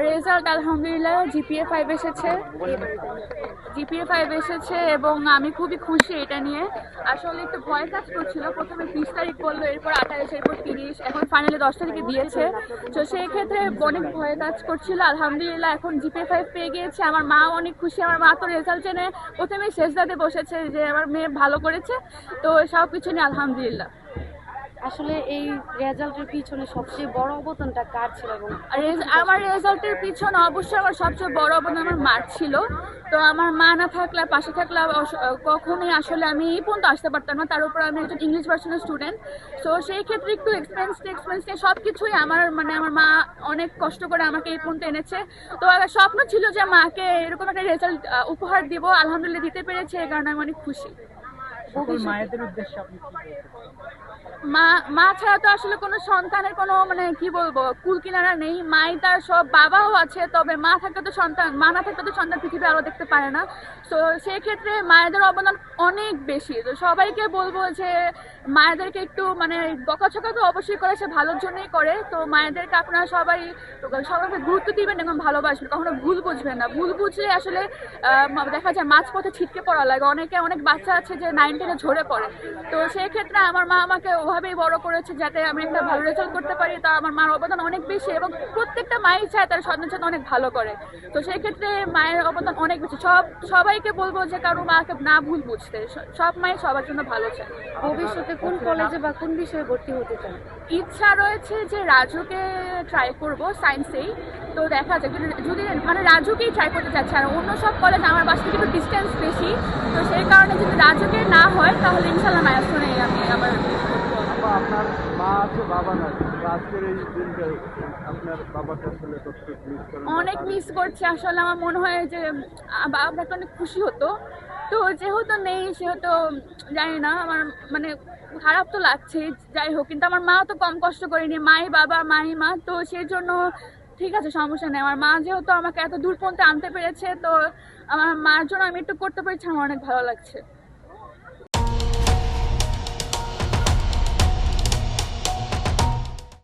Result আলহামদুলিল্লাহ GPA 5 এসেছে এবং আমি খুবই খুশি এটা নিয়ে। আসলে একটু ভয় কাজ করছিল, প্রথমে 20 তারিখ বললো, এরপর 28, এরপর 30, এখন ফাইনালি 10 তারিখে দিয়েছে। তো সেই ক্ষেত্রে অনেক ভয় কাজ করছিল। আলহামদুলিল্লাহ এখন জিপিএ 5 পেয়ে গিয়েছে। আমার মা অনেক খুশি। আমার মা তো রেজাল্ট জেনে প্রথমে সেজদাতে বসেছে যে আমার মেয়ে ভালো করেছে। তো সব কিছু নিয়ে আলহামদুলিল্লাহ। আসলে এই রেজাল্টের পিছনে সবচেয়ে বড় অবদানটা কার ছিল? এবং আমার রেজাল্টের পিছনে অবশ্যই আমার সবচেয়ে বড় অবদান আমার মার ছিল। তো আমার মা না থাকলে, পাশে থাকলে কখনোই আসলে আমি এই পর্যন্ত আসতে পারতাম না। তার উপর আমি একজন ইংলিশ ভার্সনের স্টুডেন্ট। তো সেই ক্ষেত্রে একটু এক্সপেন্স নিয়ে সব কিছুই আমার আমার মা অনেক কষ্ট করে আমাকে এই পর্যন্ত এনেছে। তো আমার স্বপ্ন ছিল যে মাকে এরকম একটা রেজাল্ট উপহার দিব, আলহামদুলিল্লাহ দিতে পেরেছে। এই কারণে আমি অনেক খুশি। মায়েদের উদ্দেশ্যে আপনি কি বলতে মা ছাড়া তো আসলে কোনো সন্তানের কোনো কি বলবো কুল কিনারা নেই। মাই তার সব, বাবাও আছে, তবে মা থাকলে তো সন্তান, মা না থাকলে তো সন্তান পৃথিবী আলো দেখতে পারে না। তো সেই ক্ষেত্রে মায়েদের অবদান অনেক বেশি। তো সবাইকে বলবো যে মায়েদেরকে একটু বকাঝকা তো অবশ্যই করে, সে ভালোর জন্যই করে। তো মায়েদেরকে আপনারা সবাইকে গুরুত্ব দিবেন এবং ভালোবাসবেন, কখনো ভুল বুঝবেন না। ভুল বুঝলে আসলে দেখা যায় মাঝপথে ছিটকে পড়া লাগে। অনেক বাচ্চা আছে যে 9-10-এ ঝরে পড়ে। তো সেই ক্ষেত্রে আমার মা আমাকে ওভাবেই বড় করেছে যাতে আমি একটা ভালো রেজাল্ট করতে পারি। তা আমার মার অবদান অনেক বেশি এবং প্রত্যেকটা মাই চায় তার সন্তান সাথে অনেক ভালো করে। তো সেই ক্ষেত্রে মায়ের অবদান অনেক বেশি। সবাইকে বলবো যে কারো মাকে না ভুল বুঝতে, সব মাই সবার জন্য ভালো চায়। ভবিষ্যতে কোন কলেজে বা কোন বিষয়ে ভর্তি হতে চান? ইচ্ছা রয়েছে যে রাজুকে ট্রাই করব, সায়েন্সেই। তো দেখা যাক, যদি রাজুকেই ট্রাই করতে চাচ্ছি। আর অন্য সব কলেজ আমার বাসা থেকে একটু ডিস্টেন্স বেশি। তো সেই কারণে যদি রাজুকে না হয় তাহলে ইনশাল্লাহ মায়াসনে আমি আবার। আপনার মা আছে, বাবা না, আজকের এই দিনটা আপনার বাবাকে আসলে মিস করেন? অনেক মিস করছি আসলে। আমার মনে হয় যে বাবা অনেক খুশি হতো। তো যেহেতু নেই সেহেতু জানি না, আমার খারাপ তো লাগছে। যাই হোক, কিন্তু আমার মা তো কম কষ্ট করেনি, মাই বাবা মাই মা। তো সেই জন্য ঠিক আছে, সমস্যা নেই। আমার মা যেহেতু আমাকে এত দূর পর্যন্ত আনতে পেরেছে, তো আমার মার জন্য আমি একটু করতে পেরেছি, আমার অনেক ভালো লাগছে।